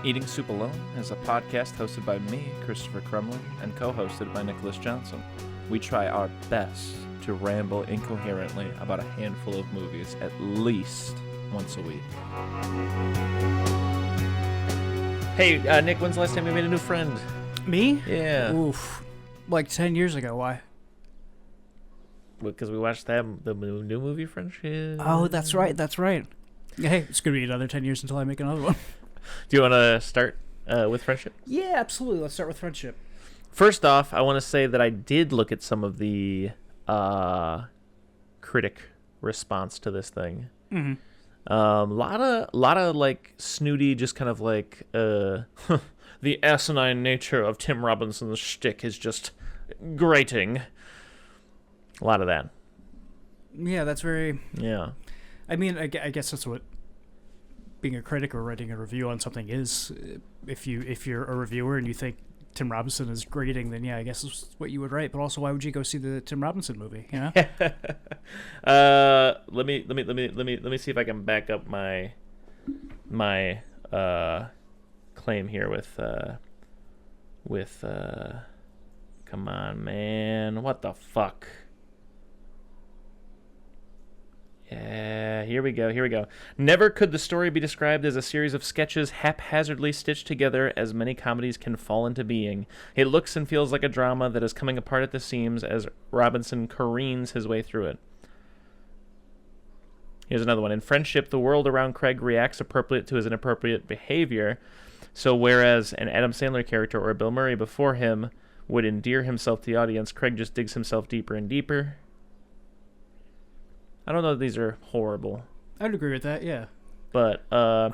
Eating Soup Alone is a podcast hosted by me, Christopher Crumley, and co-hosted by Nicholas Johnson. We try our best to ramble incoherently about a handful of movies at least once a week. Hey, Nick, when's the last time you made a new friend? Me? Yeah. Oof. Like 10 years ago. Why? Because we watched the new movie, Friendship. Oh, that's right. Hey, it's going to be another 10 years until I make another one. Do you want to start with Friendship? Yeah, absolutely. Let's start with Friendship. First off, I want to say that I did look at some of the critic response to this thing. Mm-hmm. Lot of like snooty, just kind of like the asinine nature of Tim Robinson's shtick is just grating. A lot of that. Yeah, that's very. Yeah. I mean, I guess that's what being a critic or writing a review on something is. If you're a reviewer and you think Tim Robinson is grating, then yeah, I guess it's what you would write. But also, why would you go see the Tim Robinson movie? You know. Let me see if I can back up my claim here with come on, man, what the fuck. Yeah, here we go. Never could the story be described as a series of sketches haphazardly stitched together as many comedies can fall into being. It looks and feels like a drama that is coming apart at the seams as Robinson careens his way through it. Here's another one. In Friendship, the world around Craig reacts appropriate to his inappropriate behavior. So whereas an Adam Sandler character or a Bill Murray before him would endear himself to the audience, Craig just digs himself deeper and deeper. I don't know that these are horrible. I'd agree with that, yeah. But, I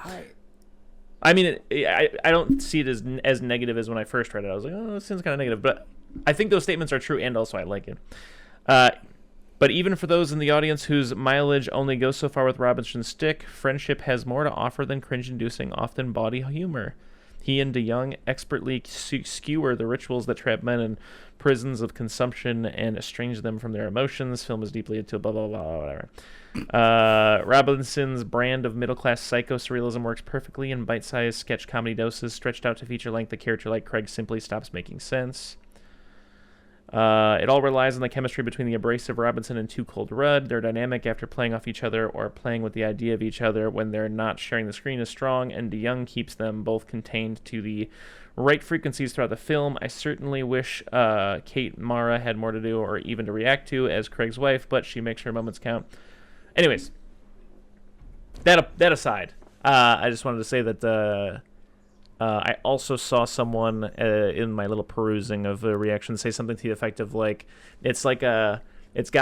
mean, I don't see it as negative as when I first read it. I was like, oh, this seems kind of negative. But I think those statements are true, and also I like it. But even for those in the audience whose mileage only goes so far with Robinson's stick, Friendship has more to offer than cringe-inducing, often bawdy humor. He and DeYoung expertly skewer the rituals that trap men in prisons of consumption and estrange them from their emotions. Film is deeply into blah, blah, blah, whatever. Robinson's brand of middle-class psycho-surrealism works perfectly in bite-sized sketch comedy doses. Stretched out to feature-length, a character like Craig simply stops making sense. It all relies on the chemistry between the abrasive Robinson and Too Cold Rudd. Their dynamic after playing off each other or playing with the idea of each other when they're not sharing the screen is strong, and DeYoung keeps them both contained to the right frequencies throughout the film. I certainly wish Kate Mara had more to do or even to react to as Craig's wife, but she makes her moments count. Anyways, that aside, I just wanted to say that I also saw someone in my little perusing of the reaction say something to the effect of like, it's got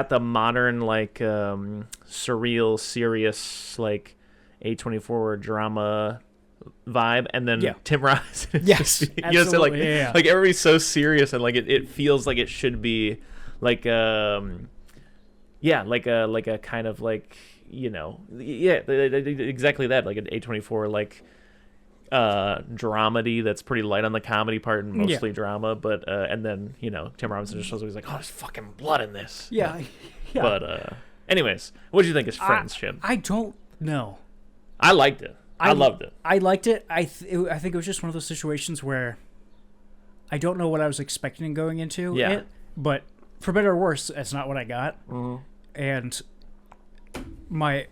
the modern like surreal, serious like A24 drama vibe, and then Tim Robinson. Yes, you know, so like everybody's so serious, and like it feels like it should be like like a kind of like, you know, exactly that, like an A24 like dramedy that's pretty light on the comedy part and mostly drama, but and then, you know, Tim Robinson just shows up, he's like, oh, there's fucking blood in this. Yeah. But anyways, what do you think is Friendship? I don't know. I liked it. I loved it. I liked it. I think it was just one of those situations where I don't know what I was expecting going into it, but for better or worse, that's not what I got. Mm-hmm. And my,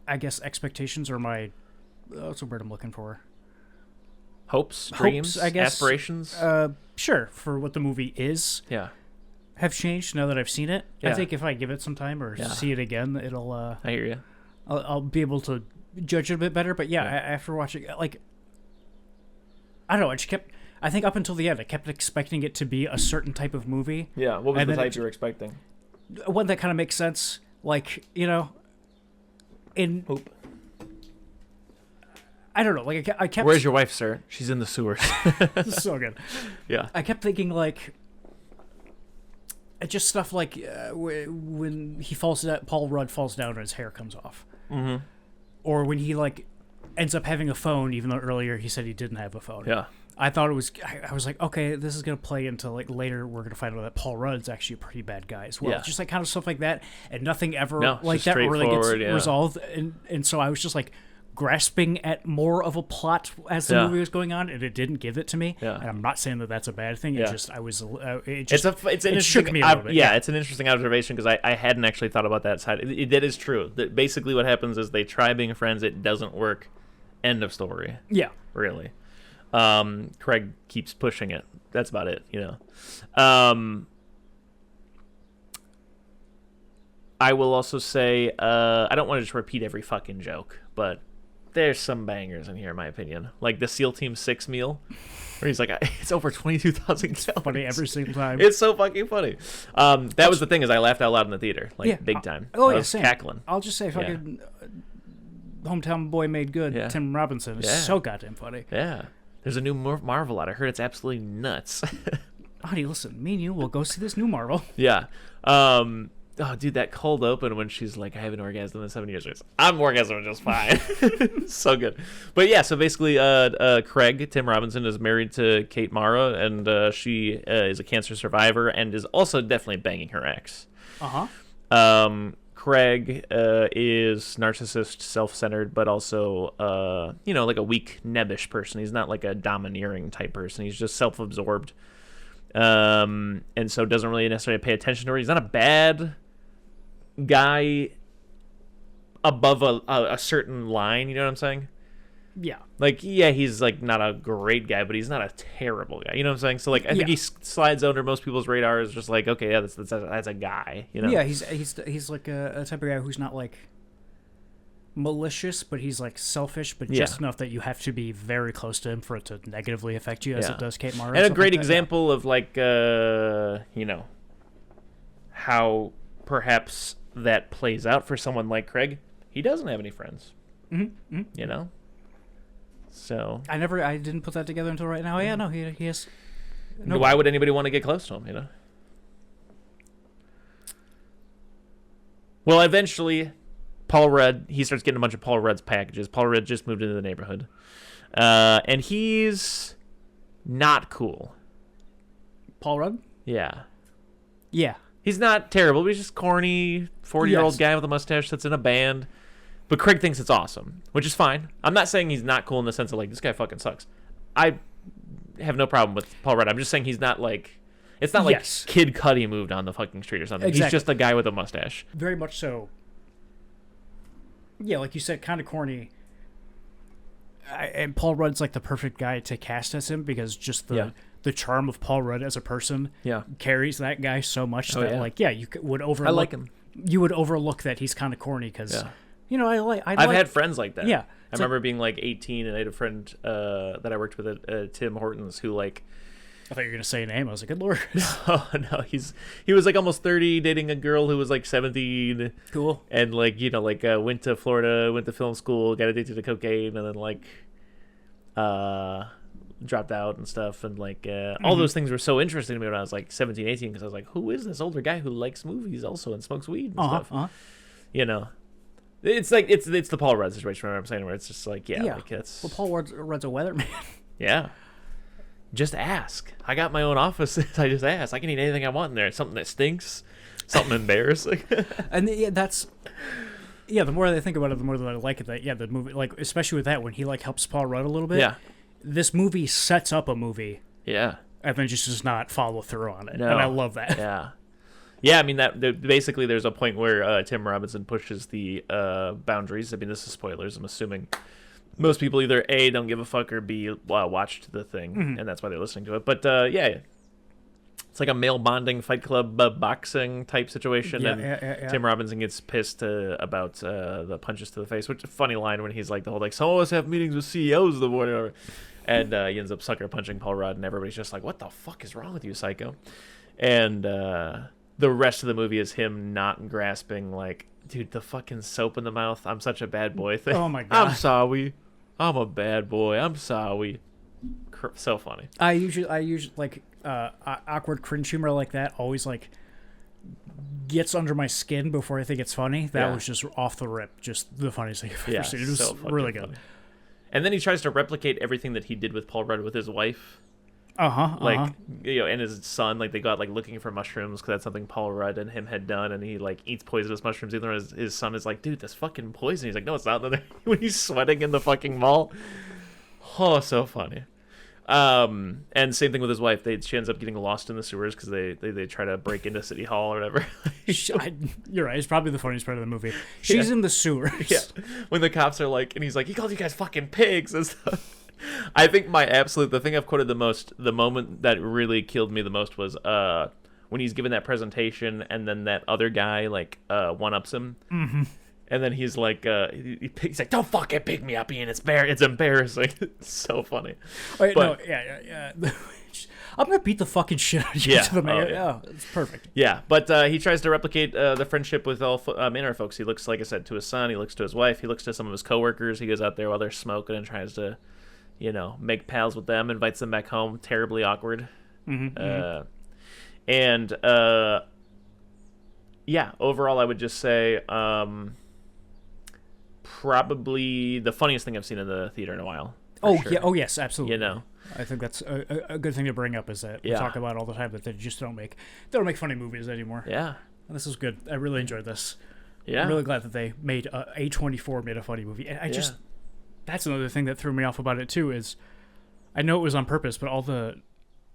I guess, expectations or my, what's the word I'm looking for? Hopes, dreams, I guess, aspirations. Sure, for what the movie is. Yeah. Have changed now that I've seen it. Yeah. I think if I give it some time or see it again, it'll. I hear you. I'll be able to judge it a bit better. But after watching, like, I don't know. I think up until the end, I kept expecting it to be a certain type of movie. Yeah. What was the type you were expecting? One that kind of makes sense, like, you know, in. Hope. I don't know. Like I kept. Where's your wife, sir? She's in the sewers. So good. Yeah. I kept thinking like, just stuff like when he falls down, Paul Rudd falls down and his hair comes off, or when he like ends up having a phone, even though earlier he said he didn't have a phone. Yeah. I thought it was. I was like, okay, this is gonna play into like later. We're gonna find out that Paul Rudd's actually a pretty bad guy as well. Yeah. Just like kind of stuff like that, and nothing ever No, like that really gets resolved. And so I was just like, grasping at more of a plot as the movie was going on, and it didn't give it to me. Yeah. And I'm not saying that that's a bad thing. Yeah. It just, I was, it shook me a little bit. Yeah, it's an interesting observation because I hadn't actually thought about that side. That is true. That basically what happens is they try being friends, it doesn't work. End of story. Yeah. Really. Craig keeps pushing it. That's about it, I will also say, I don't want to just repeat every fucking joke, but there's some bangers in here, in my opinion. Like the SEAL Team 6 meal, where he's like, it's over 22,000 calories. Funny every single time. It's so fucking funny. That was the thing, is I laughed out loud in the theater, big time. Oh, I yeah, was same. cackling. I'll just say fucking Hometown Boy Made Good, Tim Robinson is so goddamn funny. Yeah. There's a new Marvel out. I heard it's absolutely nuts. Honey, listen, me and you will go see this new Marvel. Yeah. Oh, dude, that cold open when she's like, I haven't orgasmed in 7 years. I'm orgasming just fine. So good. But yeah, so basically, Craig, Tim Robinson, is married to Kate Mara, and she is a cancer survivor and is also definitely banging her ex. Craig is narcissist, self-centered, but also, like a weak, nebbish person. He's not like a domineering type person. He's just self-absorbed. And so doesn't really necessarily pay attention to her. He's not a bad guy above a certain line, you know what I'm saying? Yeah. Like, yeah, he's like not a great guy, but he's not a terrible guy, you know what I'm saying? So like, I think he slides under most people's radar as just like, okay, yeah, that's a guy, you know? Yeah, he's like a type of guy who's not like malicious, but he's like selfish, but just enough that you have to be very close to him for it to negatively affect you, as it does Kate Mara. And a great example of like, how perhaps that plays out for someone like Craig. He doesn't have any friends, you know? So I didn't put that together until right now. Yeah, no, he has. No. Why would anybody want to get close to him, you know? Well, eventually, Paul Rudd, he starts getting a bunch of Paul Rudd's packages. Paul Rudd just moved into the neighborhood. And he's not cool. Paul Rudd? Yeah. Yeah. He's not terrible, but he's just corny, 40-year-old guy with a mustache that's in a band. But Craig thinks it's awesome, which is fine. I'm not saying he's not cool in the sense of, like, this guy fucking sucks. I have no problem with Paul Rudd. I'm just saying he's not, like... It's not like Kid Cudi moved on the fucking street or something. Exactly. He's just a guy with a mustache. Very much so. Yeah, like you said, kind of corny. And Paul Rudd's, like, the perfect guy to cast as him because just the charm of Paul Rudd as a person carries that guy so much that, you would overlook... I like him. You would overlook that he's kind of corny because... Yeah. You know, I've had friends like that. Yeah. I remember being like 18 and I had a friend that I worked with at Tim Hortons who like... I thought you were going to say a name. I was like, good lord. No, he was like almost 30 dating a girl who was like 17. Cool. And like, went to Florida, went to film school, got addicted to cocaine and then like dropped out and stuff. And like all those things were so interesting to me when I was like 17, 18 because I was like, who is this older guy who likes movies also and smokes weed and stuff? You know? It's like it's the Paul Rudd situation, what I'm saying, where it's just like, like it's... Well, Paul Rudd's a weatherman. Yeah. Just ask. I got my own office. I just ask. I can eat anything I want in there. Something that stinks, something embarrassing. And that's... Yeah, the more I think about it, the more that I like it. That the movie, like especially with that, when he like helps Paul Rudd a little bit. Yeah. This movie sets up a movie. Yeah. And then just does not follow through on it. No. And I love that. Yeah. Yeah, I mean, basically there's a point where Tim Robinson pushes the boundaries. I mean, this is spoilers. I'm assuming most people either A, don't give a fuck, or B, watched the thing, and that's why they're listening to it. But, it's like a male bonding Fight Club boxing type situation, and Tim Robinson gets pissed about the punches to the face, which is a funny line when he's like, the whole, like, some of us have meetings with CEOs of the board, and he ends up sucker punching Paul Rudd, and everybody's just like, what the fuck is wrong with you, psycho? And, the rest of the movie is him not grasping, like, dude, the fucking soap in the mouth, I'm such a bad boy thing. Oh my god. I'm sorry. I'm a bad boy. I'm sorry. So funny. I usually like awkward cringe humor like that always like gets under my skin before I think it's funny. That was just off the rip, just the funniest thing I've ever seen. It was so really good. Funny. And then he tries to replicate everything that he did with Paul Rudd with his wife. Like, and his son, like, they go out, like, looking for mushrooms because that's something Paul Rudd and him had done, and he, like, eats poisonous mushrooms. Even though his son is like, dude, that's fucking poison. He's like, no, it's not. When he's sweating in the fucking mall. Oh, so funny. And same thing with his wife. She ends up getting lost in the sewers because they try to break into City Hall or whatever. You're right. It's probably the funniest part of the movie. She's in the sewers. Yeah. When the cops are like, and he's like, he called you guys fucking pigs and stuff. I think the thing I've quoted the most, the moment that really killed me the most was when he's giving that presentation and then that other guy like one-ups him. Mm-hmm. And then he's like, he's like, don't fucking pick me up, Ian. It's embarrassing. It's so funny. Wait, no, yeah. I'm gonna beat the fucking shit out of you to the mayor. Yeah, it's perfect. Yeah, but he tries to replicate the friendship with all Manor folks. He looks, like I said, to his son. He looks to his wife. He looks to some of his coworkers. He goes out there while they're smoking and tries to, make pals with them. Invites them back home. Terribly awkward. And yeah, overall, I would just say probably the funniest thing I've seen in the theater in a while. Sure. Yeah. Oh, yes, absolutely. I think that's a good thing to bring up is that we talk about all the time that they just don't make funny movies anymore. Yeah. And this is good. I really enjoyed this. Yeah. I'm really glad that they made A24 made a funny movie. And that's another thing that threw me off about it too is I know it was on purpose, but all the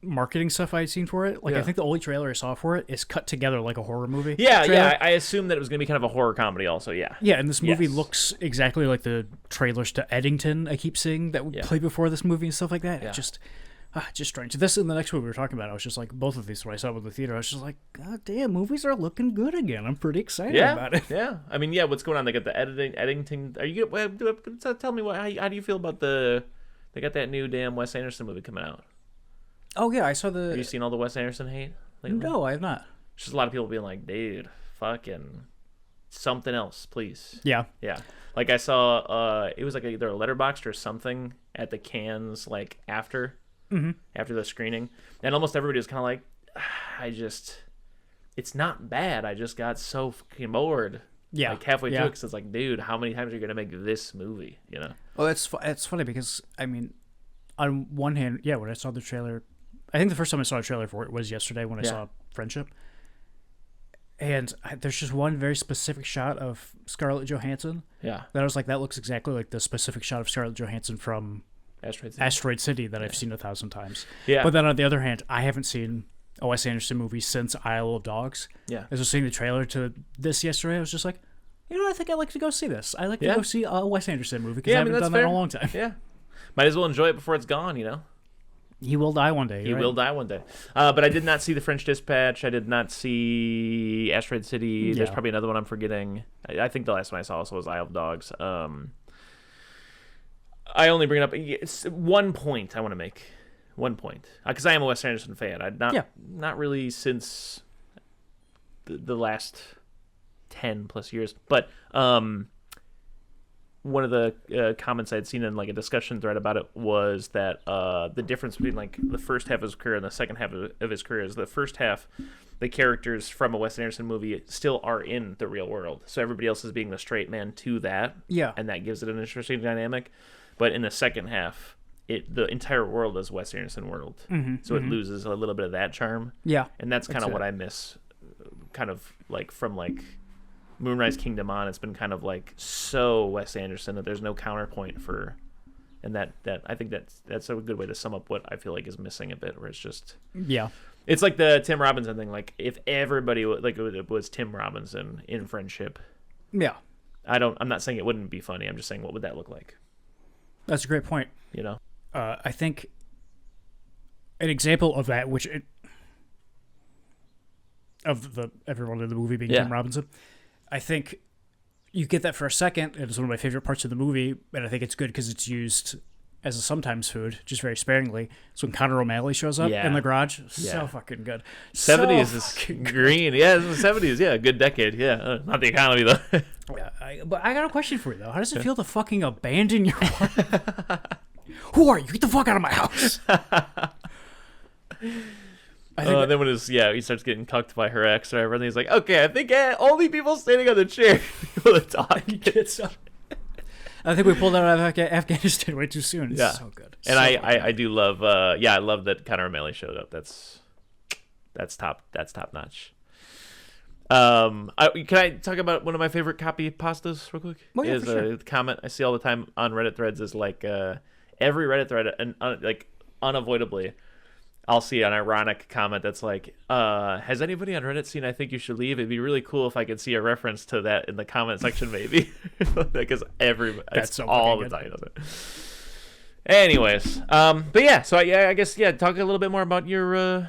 marketing stuff I'd seen for it, I think the only trailer I saw for it is cut together like a horror movie. Yeah. I assumed that it was going to be kind of a horror comedy also, yeah. Yeah, and this movie looks exactly like the trailers to Eddington I keep seeing that would play before this movie and stuff like that. Yeah. Just strange. This and the next movie we were talking about, I was just like, both of these when I saw them in the theater, I was just like, God damn, movies are looking good again. I'm pretty excited about it. Yeah. I mean, what's going on? They got the Eddington. Are you tell me how do you feel about they got that new damn Wes Anderson movie coming out? Oh, yeah, I saw the... Have you seen all the Wes Anderson hate lately? No, I have not. Just a lot of people being like, dude, fucking something else, please. Yeah. Yeah. Like, I saw, it was like either a Letterboxd or something at the Cannes, like, after the screening. And almost everybody was kind of like, it's not bad. I just got so fucking bored. Yeah. Like, halfway through, because it's like, dude, how many times are you going to make this movie, Well, it's funny because, I mean, on one hand, when I saw the trailer... I think the first time I saw a trailer for it was yesterday when I saw Friendship. And there's just one very specific shot of Scarlett Johansson. Yeah. That I was like, that looks exactly like the specific shot of Scarlett Johansson from Asteroid City that I've seen 1,000 times. Yeah. But then on the other hand, I haven't seen a Wes Anderson movie since Isle of Dogs. Yeah. As I was seeing the trailer to this yesterday, I was just like, I think I'd like to go see this. I'd like to go see a Wes Anderson movie because I haven't done that in a long time. Yeah. Might as well enjoy it before it's gone, He will die one day. He will die one day. But I did not see The French Dispatch. I did not see Asteroid City. Yeah. There's probably another one I'm forgetting. I think the last one I saw also was Isle of Dogs. I only bring it up. It's one point I want to make. One point. Because I am a Wes Anderson fan. Not really since the last 10 plus years. But one of the comments I'd seen in like a discussion thread about it was that the difference between like the first half of his career and the second half of his career is the first half, the characters from a Wes Anderson movie still are in the real world. So everybody else is being the straight man to that. Yeah. And that gives it an interesting dynamic. But in the second half, the entire world is Wes Anderson world. So it loses a little bit of that charm. Yeah. And that's kind of what I miss kind of like from like Moonrise Kingdom on. It's been kind of like so Wes Anderson that there's no counterpoint for, and that I think that's a good way to sum up what I feel like is missing a bit, where it's just it's like the Tim Robinson thing. Like if everybody like it was Tim Robinson in Friendship, I'm not saying it wouldn't be funny. I'm just saying what would that look like? That's a great point. I think an example of that, of the everyone in the movie being Tim Robinson. I think you get that for a second, and it's one of my favorite parts of the movie, and I think it's good because it's used as a sometimes food, just very sparingly. So when Conor O'Malley shows up in the garage, so fucking good. 70s is green. Yeah, it's the 70s. Yeah, good decade. Yeah, not the economy, though. But I got a question for you, though. How does it feel to fucking abandon your wife? Who are you? Get the fuck out of my house. Then when he starts getting cucked by her ex or whatever, and he's like, okay, I think only people standing on the chair will talk. I think we pulled out of Afghanistan way too soon. It's so good. And I do love I love that Conor O'Malley showed up. That's top notch. Can I talk about one of my favorite copy pastas real quick? Oh, yeah, for sure. A comment I see all the time on Reddit threads is like every Reddit thread and like unavoidably I'll see an ironic comment that's like, has anybody on Reddit seen I Think You Should Leave? It'd be really cool if I could see a reference to that in the comment section maybe. Because that's so all the time. Anyways, but yeah, so I guess talk a little bit more about your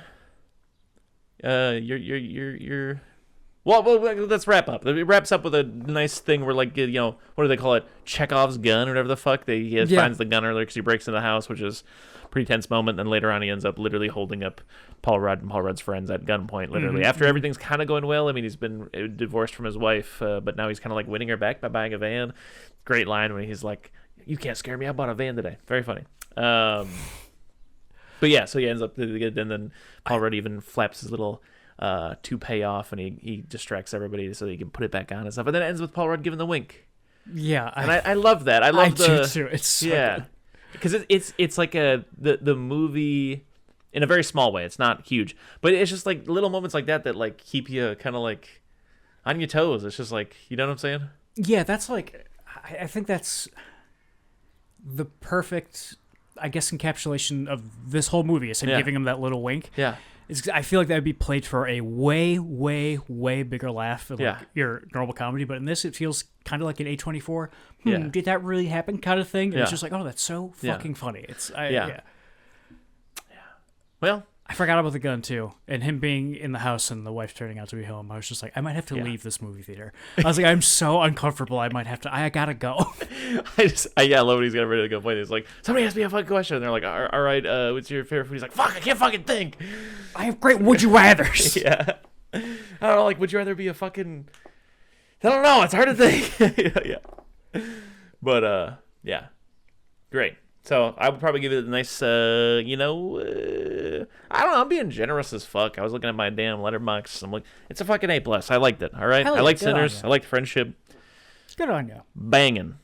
well, let's wrap up. It wraps up with a nice thing where, like, what do they call it? Chekhov's gun or whatever the fuck. He finds the gun earlier because he breaks into the house, which is a pretty tense moment. Then later on, he ends up literally holding up Paul Rudd and Paul Rudd's friends at gunpoint, literally. After everything's kind of going well. I mean, he's been divorced from his wife, but now he's kind of like winning her back by buying a van. Great line when he's like, "You can't scare me. I bought a van today." Very funny. But yeah, so he ends up, and then Paul Rudd even flaps his little toupee off, and he distracts everybody so that he can put it back on and stuff. And then it ends with Paul Rudd giving the wink. Yeah, and I love that. I do too. It's so good. Because it's like the movie in a very small way. It's not huge, but it's just like little moments like that like keep you kind of like on your toes. It's just like, you know what I'm saying? Yeah, that's like, I think that's the perfect, I guess, encapsulation of this whole movie is him giving him that little wink. Yeah. I feel like that would be played for a way, way, way bigger laugh than like your normal comedy. But in this, it feels kind of like an A24. Did that really happen? Kind of thing. And it's just like, oh, that's so fucking funny. Well, I forgot about the gun too, and him being in the house and the wife turning out to be home. I was just like, I might have to leave this movie theater. I was like, I'm so uncomfortable. I might have to. I gotta go. I love when he's got ready to go play. He's like, somebody asked me a fun question. And they're like, all right, what's your favorite food? He's like, fuck, I can't fucking think. I have great would you rather's. Yeah. I don't know, like, would you rather be a fucking? I don't know. It's hard to think. Yeah. But yeah, great. So I would probably give it a nice, I don't know, I'm being generous as fuck. I was looking at my damn letterbox. I'm like, it's a fucking A+. I liked it, all right? I liked Sinners. I liked Friendship. Good on you. Banging.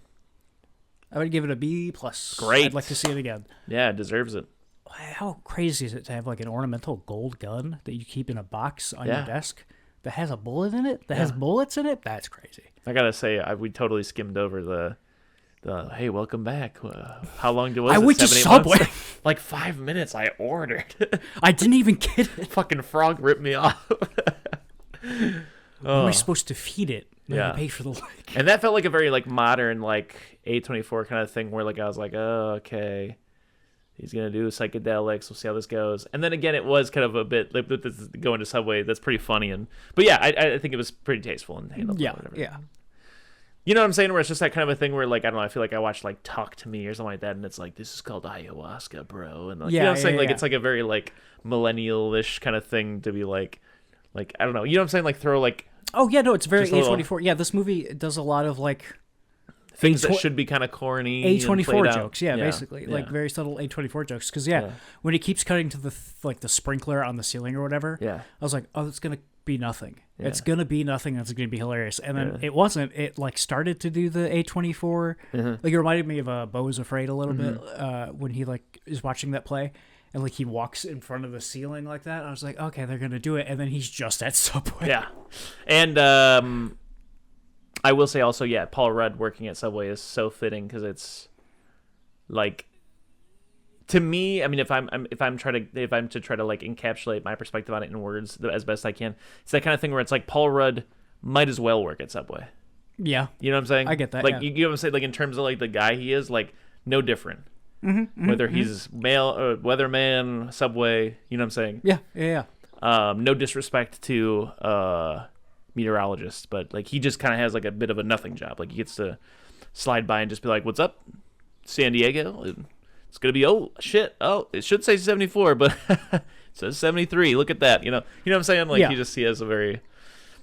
I would give it a B+. Great. I'd like to see it again. Yeah, it deserves it. How crazy is it to have like an ornamental gold gun that you keep in a box on your desk that has a bullet in it? That has bullets in it? That's crazy. I gotta say, we totally skimmed over the hey, welcome back. How long was it? I went to Subway. Like 5 minutes. I ordered. I didn't even get it. Fucking frog ripped me off. How am I supposed to feed it? I pay for the like. And that felt like a very like modern like A24 kind of thing where like I was like, oh, okay, he's gonna do psychedelics. We'll see how this goes. And then again, it was kind of a bit like going to Subway. That's pretty funny but yeah, I think it was pretty tasteful and handled. Yeah. You know what I'm saying? Where it's just that kind of a thing where, like, I don't know, I feel like I watched, like, Talk to Me or something like that, and it's like, this is called ayahuasca, bro. And, like, you know what I'm saying? Like, it's like a very, like, millennial-ish kind of thing to be like, I don't know. You know what I'm saying? Like, throw, like... Oh, yeah, no, it's very A24. Yeah, this movie does a lot of, like... Things that should be kind of corny. A24 jokes, basically. Yeah. Like, very subtle A24 jokes. Because, when he keeps cutting to the sprinkler on the ceiling or whatever, I was like, oh, it's going to be nothing. It's gonna be nothing. It's gonna be hilarious. And then it wasn't. It like started to do the A24. Like it reminded me of Beau is Afraid a little bit when he like is watching that play and like he walks in front of the ceiling like that. I was like, okay, they're gonna do it. And then he's just at Subway. Yeah, and I will say also, Paul Rudd working at Subway is so fitting because it's like. To me, I mean, if I'm to try to like encapsulate my perspective on it in words as best I can, it's that kind of thing where it's like Paul Rudd might as well work at Subway. Yeah, you know what I'm saying? I get that. Like you know what I'm saying? Like in terms of like the guy he is, like no different. Whether he's male or weatherman, Subway, you know what I'm saying? Yeah. No disrespect to meteorologists, but like he just kind of has like a bit of a nothing job. Like he gets to slide by and just be like, "What's up, San Diego?" It's going to be, oh, shit. Oh, it should say 74, but it says 73. Look at that. You know what I'm saying? Like, he has a very,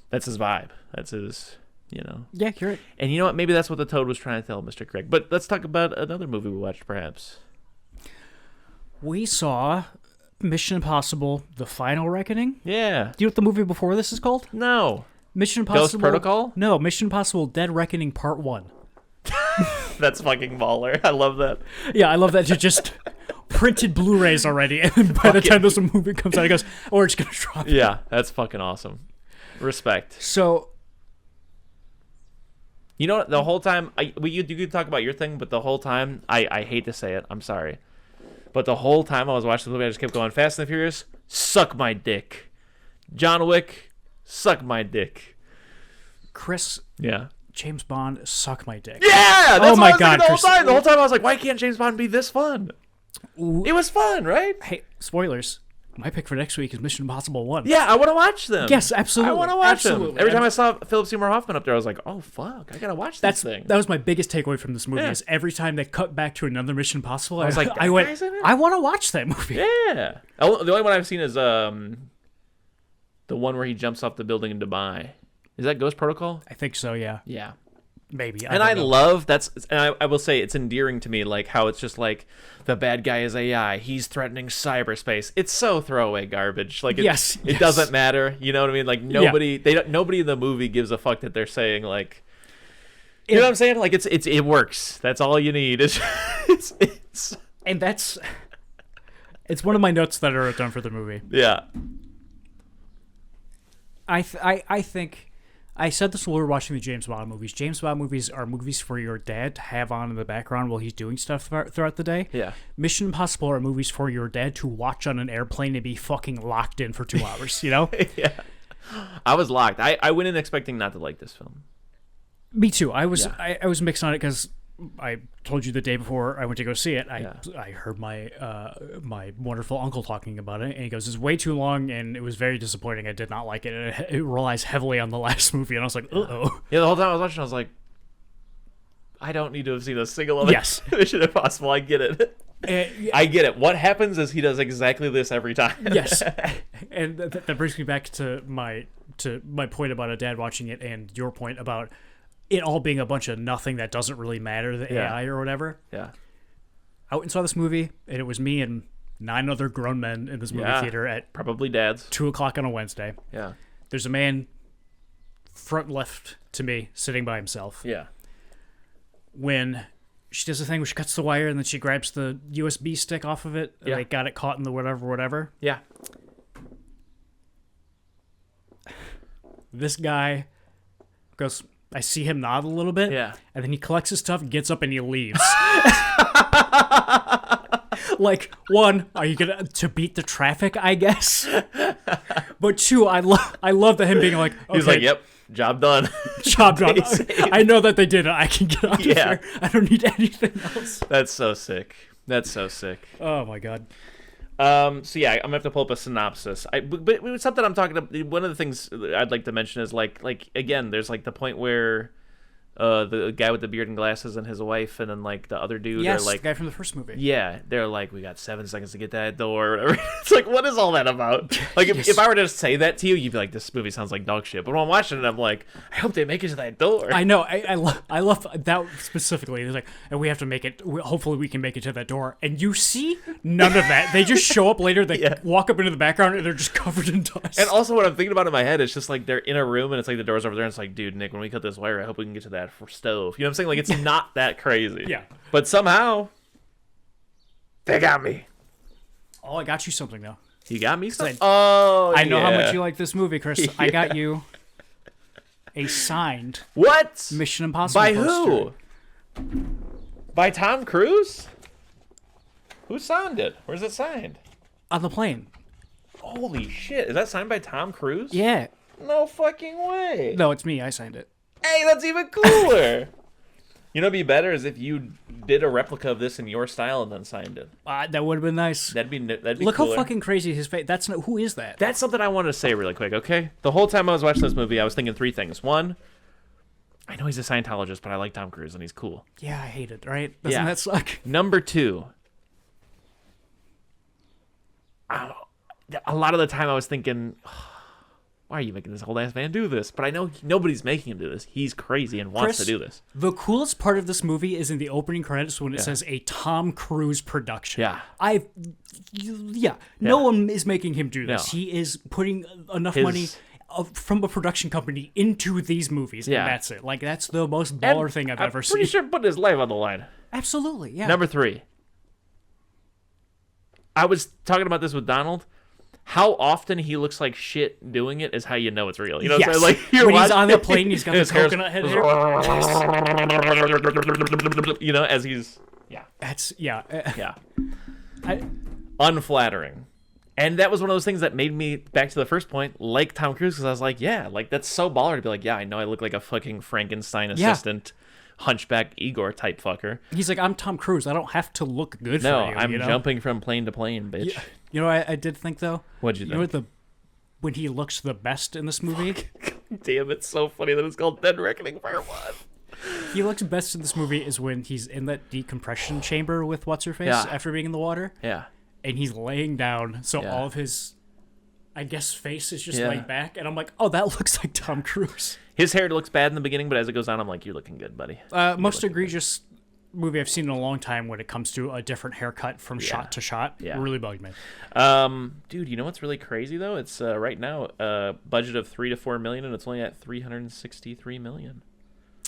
that's his vibe. That's his, Yeah, you're right. And you know what? Maybe that's what the Toad was trying to tell Mr. Craig. But let's talk about another movie we watched, perhaps. We saw Mission Impossible, The Final Reckoning. Yeah. Do you know what the movie before this is called? No. Mission Impossible. Ghost Protocol? No, Mission Impossible Dead Reckoning Part 1. That's fucking baller. I love that. Yeah, I love that. Just printed Blu-rays already, and then by the time this movie comes out, he goes, "Oh, we're just gonna drop it." Yeah, that's fucking awesome. Respect. So, you know, the whole time you could talk about your thing, but the whole time I hate to say it, I'm sorry, but the whole time I was watching the movie, I just kept going, Fast and the Furious, suck my dick. John Wick, suck my dick. Chris. Yeah. James Bond, suck my dick. Yeah! That's oh my God, the whole time. The whole time I was like, why can't James Bond be this fun? Ooh. It was fun, right? Hey, spoilers. My pick for next week is Mission Impossible 1. Yeah, I want to watch them. Yes, absolutely. I want to watch them. Every time I saw Philip Seymour Hoffman up there, I was like, oh, fuck, I got to watch this thing. That was my biggest takeaway from this movie, Yeah. is every time they cut back to another Mission Impossible, I was like, I went, guy's in it? I want to watch that movie. Yeah. The only one I've seen is the one where he jumps off the building in Dubai. Is that Ghost Protocol? I think so, yeah. Yeah. Maybe. And I love and I will say it's endearing to me, like how it's just like the bad guy is AI, he's threatening cyberspace. It's so throwaway garbage. Like it doesn't matter. You know what I mean? Like nobody nobody in the movie gives a fuck that they're saying like, you know what I'm saying? Like it works. That's all you need. It's and that's it's one of my notes that I wrote down for the movie. Yeah. I think I said this when we were watching the James Bond movies. James Bond movies are movies for your dad to have on in the background while he's doing stuff throughout the day. Yeah. Mission Impossible are movies for your dad to watch on an airplane and be fucking locked in for 2 hours, you know? Yeah. I was locked. I went in expecting not to like this film. Me too. I was mixed on it because I told you the day before I went to go see it. I heard my my wonderful uncle talking about it, and he goes, "It's way too long, and it was very disappointing. I did not like it. And it relies heavily on the last movie." And I was like, "Uh-oh." Yeah, the whole time I was watching, I was like, I don't need to have seen a single other Mission Impossible. I get it. I get it. What happens is he does exactly this every time. Yes, and that brings me back to my point about a dad watching it, and your point about it all being a bunch of nothing that doesn't really matter, the AI or whatever. Yeah. I went and saw this movie, and it was me and 9 other grown men in this movie theater at probably dads. 2:00 on a Wednesday. Yeah. There's a man front left to me sitting by himself. Yeah. When she does the thing where she cuts the wire and then she grabs the USB stick off of it and they got it caught in the whatever. Yeah. This guy goes, I see him nod a little bit. Yeah. And then he collects his stuff, gets up, and he leaves. Like, 1, are you gonna to beat the traffic, I guess? But 2, I love that him being like, okay, he's like, yep, job done. Job done. I know that they did it. I can get out of here. I don't need anything else. That's so sick. Oh my God. So yeah, I'm gonna have to pull up a synopsis. But something I'm talking about. One of the things I'd like to mention is like again, there's like the point where the guy with the beard and glasses and his wife, and then like the other dude are like the guy from the first movie. Yeah, they're like, we got 7 seconds to get that door. Or whatever. It's like, what is all that about? Like, if I were to say that to you, you'd be like, this movie sounds like dog shit. But when I'm watching it, I'm like, I hope they make it to that door. I know. I love that specifically. It's like, and we have to make it. Hopefully, we can make it to that door. And you see none of that. They just show up later. They walk up into the background, and they're just covered in dust. And also, what I'm thinking about in my head is just like they're in a room, and it's like the door's over there, and it's like, dude, Nick, when we cut this wire, I hope we can get to that for stove. You know what I'm saying? Like, it's not that crazy. Yeah. But somehow, they got me. Oh, I got you something, though. You got me something? I know how much you like this movie, Chris. I got you a signed Mission Impossible By poster. who? By Tom Cruise? Who signed it? Where's it signed? On the plane. Holy shit. Is that signed by Tom Cruise? Yeah. No fucking way. No, it's me. I signed it. Hey, that's even cooler. You know what'd be better is if you did a replica of this in your style and then signed it. That would have been nice. That'd be Look cooler. how fucking crazy his face. Who is that? That's something I wanted to say really quick, okay? The whole time I was watching this movie, I was thinking 3 things. 1, I know he's a Scientologist, but I like Tom Cruise and he's cool. Yeah, I hate it, right? Doesn't that suck? Number 2, a lot of the time I was thinking, why are you making this old ass man do this? But I know nobody's making him do this. He's crazy and wants to do this. The coolest part of this movie is in the opening credits when it says a Tom Cruise production. Yeah. No one is making him do this. No. He is putting enough money from a production company into these movies, and that's it. Like, that's the most baller thing I've ever seen. I'm pretty sure putting his life on the line. Absolutely, yeah. Number 3. I was talking about this with Donald. How often he looks like shit doing it is how you know it's real. You know what I'm saying? Like, when he's on the plane, he's got this coconut head hair. You know, as he's... Yeah. That's... Unflattering. And that was one of those things that made me, back to the first point, like Tom Cruise, because I was like, yeah, like, that's so baller to be like, yeah, I know I look like a fucking Frankenstein assistant, hunchback Igor type fucker. He's like, I'm Tom Cruise. I don't have to look good for you. No, I'm jumping from plane to plane, bitch. Yeah. You know what I did think, though? What'd you think? You know when he looks the best in this movie? Damn, it's so funny that it's called Dead Reckoning Part 1. He looks best in this movie is when he's in that decompression chamber with What's-Her-Face after being in the water. Yeah. And he's laying down, so all of his, I guess, face is just laid back. And I'm like, oh, that looks like Tom Cruise. His hair looks bad in the beginning, but as it goes on, I'm like, you're looking good, buddy. Most egregious movie I've seen in a long time when it comes to a different haircut from shot to shot. Yeah. Really bugged me. Dude, you know what's really crazy, though? It's right now a budget of $3 to $4 million, and it's only at $363 million.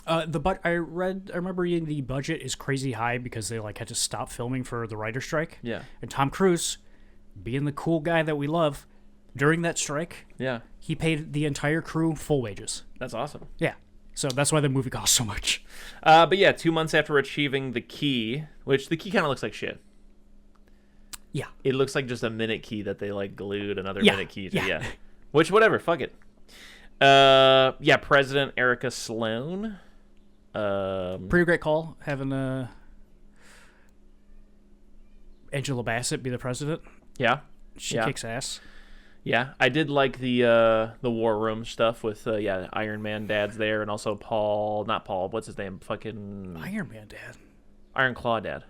I remember reading the budget is crazy high because they had to stop filming for the writer's strike. Yeah. And Tom Cruise, being the cool guy that we love, during that strike, he paid the entire crew full wages. That's awesome. Yeah. So that's why the movie cost so much. But yeah, 2 months after achieving the key, which the key kind of looks like shit. Yeah. It looks like just a minute key that they glued another minute key to. Yeah. Which, whatever, fuck it. President Erica Sloan. Pretty great call having Angela Bassett be the president. Yeah. She kicks ass. Yeah, I did like the War Room stuff with Iron Man Dad's there, and also what's his name? Fucking Iron Man Dad. Iron Claw Dad.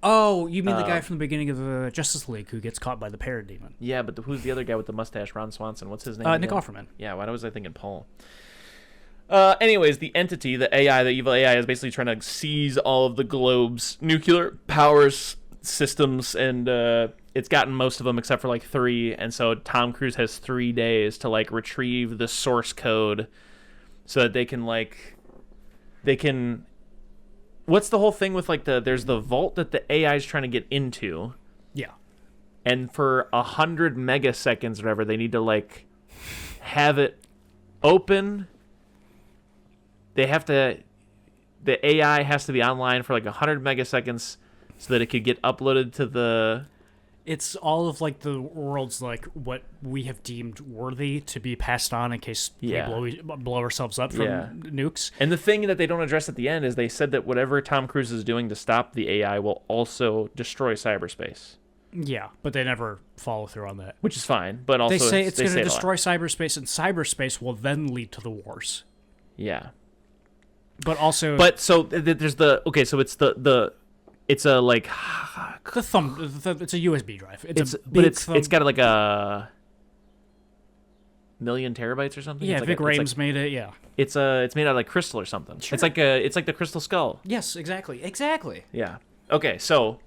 Oh, you mean the guy from the beginning of the Justice League who gets caught by the Parademon? Yeah, but who's the other guy with the mustache? Ron Swanson. What's his name? Nick Offerman. Yeah, why was I thinking Paul? Anyways, the entity, the AI, the evil AI, is basically trying to seize all of the globe's nuclear powers systems, and it's gotten most of them except for 3, and so Tom Cruise has 3 days to retrieve the source code so that they can what's the whole thing with there's the vault that the AI is trying to get into. Yeah. And for 100 megaseconds or whatever, they need to have it open. The AI has to be online for 100 megaseconds so that it could get uploaded to the... It's all of the world's what we have deemed worthy to be passed on in case we blow ourselves up from nukes. And the thing that they don't address at the end is they said that whatever Tom Cruise is doing to stop the AI will also destroy cyberspace. Yeah, but they never follow through on that. Which is fine, but also they say it's going to destroy cyberspace, and cyberspace will then lead to the wars. Yeah. But also... But so there's the... Okay, so it's it's a the thumb. It's a USB drive. It's got a million terabytes or something. Yeah, Vic Rames made it. Yeah, it's made out of crystal or something. Sure. It's like the crystal skull. Yes, exactly. Yeah. Okay, so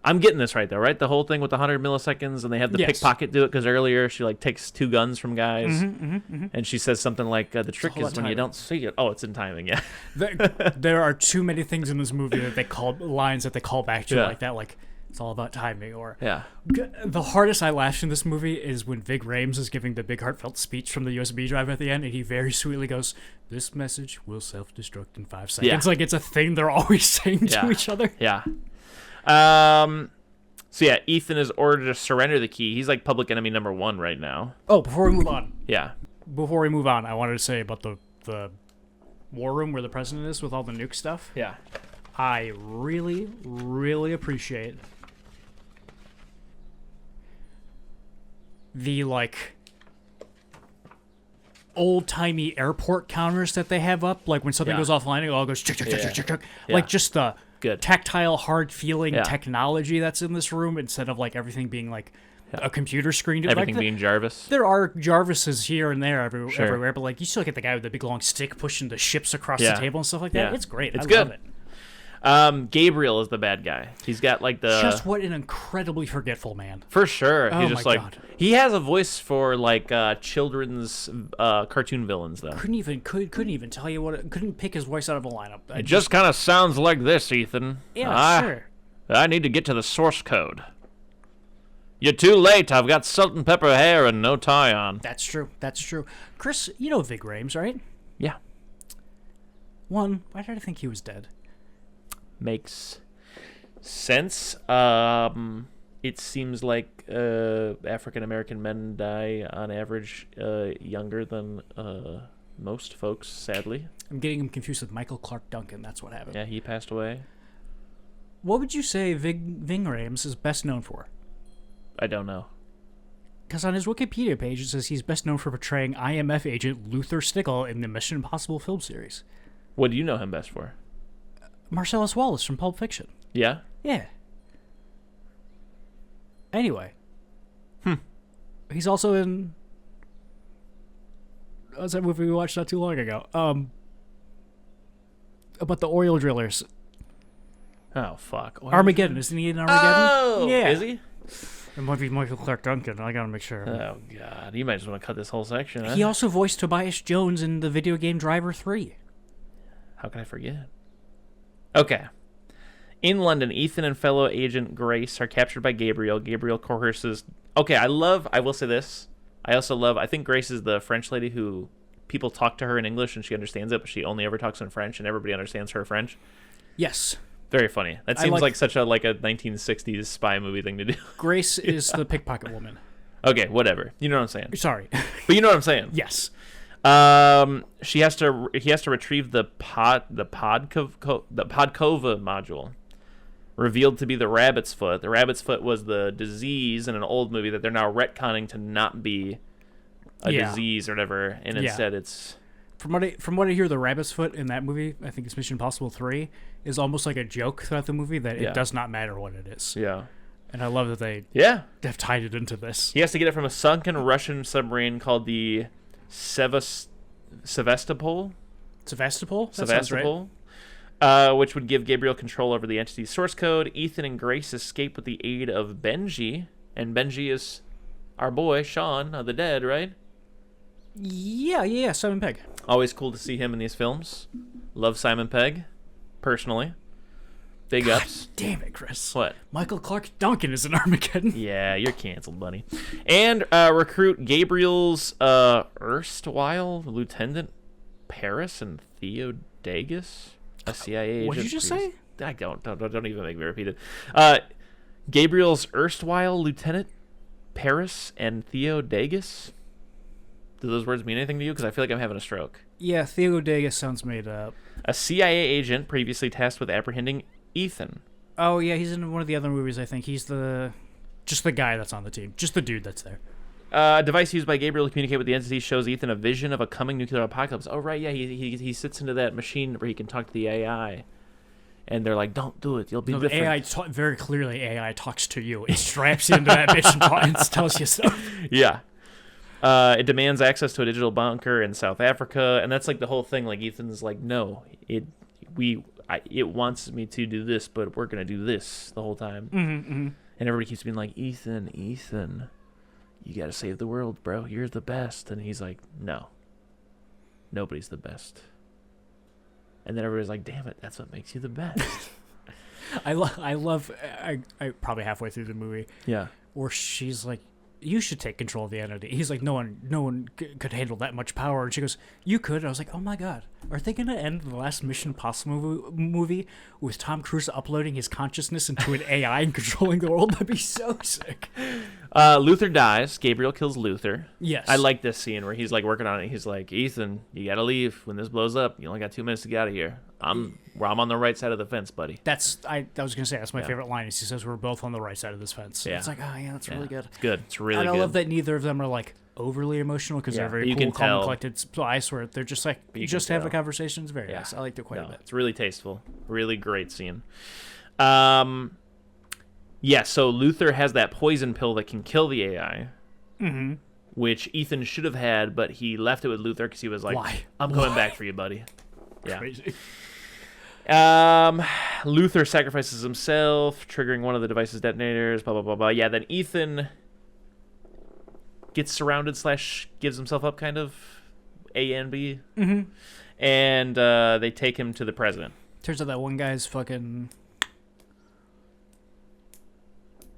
I'm getting this right though, right? The whole thing with the 100 milliseconds, and they have the pickpocket do it because earlier she takes 2 guns from guys, and she says something like, "The trick is when you don't see it." Oh, it's in timing, yeah. There are too many things in this movie that they call lines that they call back to like that, it's all about timing. Or the hardest I laughed in this movie is when Vig Rames is giving the big heartfelt speech from the USB drive at the end, and he very sweetly goes, "This message will self-destruct in 5 seconds." Yeah. It's a thing they're always saying to each other. Yeah. So yeah, Ethan is ordered to surrender the key. He's public enemy number 1 right now. Oh, before we move on. Yeah. Before we move on, I wanted to say about the war room where the president is with all the nuke stuff. Yeah. I really, really appreciate the old-timey airport counters that they have up. When something goes offline, it all goes chuk, chuk, chuk, chuk, chuk. Just the tactile, hard-feeling technology that's in this room instead of everything being a computer screen. Everything being Jarvis. There are Jarvises here and there everywhere, but you still get the guy with the big long stick pushing the ships across the table and stuff like that. It's great. It's I good. love it. Gabriel is the bad guy. He's got just what an incredibly forgetful man. For sure. Oh, He's just God. He has a voice for children's cartoon villains though. Couldn't even tell you couldn't pick his voice out of a lineup. It just kind of sounds like this, Ethan. Yeah, sure. I need to get to the source code. You're too late. I've got salt and pepper hair and no tie on. That's true. That's true. Chris, you know Vig Rhames, right? Yeah. One, why did I think he was dead? Makes sense. It seems like African American men die on average younger than most folks, sadly. I'm getting him confused with Michael Clark Duncan. That's what happened. Yeah, he passed away. What would you say Ving Rhames is best known for? I don't know. Because on his Wikipedia page, it says he's best known for portraying IMF agent Luther Stickle in the Mission Impossible film series. What do you know him best for? Marcellus Wallace from Pulp Fiction. Yeah? Yeah. Anyway. He's also in... What was that movie we watched not too long ago? About the oil drillers. Oh, fuck. Armageddon. Isn't he in Armageddon? Oh! Yeah. Is he? It might be Michael Clark Duncan. I gotta make sure. Oh, God. You might just want to cut this whole section, huh? He also voiced Tobias Jones in the video game Driver 3. How can I forget? Okay. In London, Ethan and fellow agent Grace are captured by Gabriel. Gabriel coerces... Okay, I will say this. I think Grace is the French lady who people talk to her in English and she understands it, but she only ever talks in French and everybody understands her French. Yes. Very funny. That seems like such a 1960s spy movie thing to do. Grace is the pickpocket woman. Okay, whatever. You know what I'm saying. Sorry. But you know what I'm saying. Yes. He has to retrieve the Podkova module, revealed to be the rabbit's foot. The rabbit's foot was the disease in an old movie that they're now retconning to not be a disease or whatever, and instead it's... From what I hear, the rabbit's foot in that movie, I think it's Mission Impossible 3, is almost like a joke throughout the movie that it does not matter what it is. Yeah. And I love that they have tied it into this. He has to get it from a sunken Russian submarine called the Sevastopol? Sevastopol? That Sevastopol. Right. Which would give Gabriel control over the entity's source code. Ethan and Grace escape with the aid of Benji. And Benji is our boy, Shaun of the Dead, right? Yeah, Simon Pegg. Always cool to see him in these films. Love Simon Pegg, personally. Big ups. Damn it, Chris. What? Michael Clark Duncan is in Armageddon. Yeah, you're canceled, buddy. And recruit Gabriel's erstwhile Lieutenant Paris and Theo Dagus, a CIA agent. What did you just say? Don't even make me repeat it. Gabriel's erstwhile Lieutenant Paris and Theo Dagus. Do those words mean anything to you? Because I feel like I'm having a stroke. Yeah, Theo Dagus sounds made up. A CIA agent previously tasked with apprehending Ethan. Oh, yeah, he's in one of the other movies, I think. He's just the guy that's on the team. Just the dude that's there. A device used by Gabriel to communicate with the entity shows Ethan a vision of a coming nuclear apocalypse. Oh, right, yeah, he sits into that machine where he can talk to the AI. And they're like, don't do it. You'll be different. AI very clearly, AI talks to you. It straps you into that mission and tells you stuff. Yeah. It demands access to a digital bunker in South Africa, and that's like the whole thing. Like Ethan's like, no, it wants me to do this, but we're gonna do this the whole time. And everybody keeps being like, Ethan, you gotta save the world, bro. You're the best. And he's like, no, nobody's the best. And then everybody's like, damn it, that's what makes you the best. I probably halfway through the movie. Yeah. Where she's like, you should take control of the entity. He's like, no one could handle that much power. And she goes, you could. And I was like, oh my God. Are they going to end the last Mission Impossible movie with Tom Cruise uploading his consciousness into an AI and controlling the world? That'd be so sick. Luther dies. Gabriel kills Luther. Yes. I like this scene where he's like working on it. He's like, Ethan, you got to leave. When this blows up, you only got 2 minutes to get out of here. I'm on the right side of the fence, buddy. I was going to say, that's my favorite line. Is he says, we're both on the right side of this fence. Yeah. It's like, oh yeah, that's really good. It's good. It's really and good. I love that neither of them are like overly emotional because they're very cool, calm, and collected. So I swear, they're just like, you just have a conversation. It's very nice. I liked it quite a bit. It's really tasteful. Really great scene. So Luther has that poison pill that can kill the AI. Mm-hmm. Which Ethan should have had, but he left it with Luther because he was like, why? I'm coming back for you, buddy. Yeah. Crazy. Luther sacrifices himself, triggering one of the device's detonators, blah, blah, blah, blah. Yeah, then Ethan gets surrounded / gives himself up, kind of, A and B. Mm-hmm. And they take him to the president. Turns out that one guy's fucking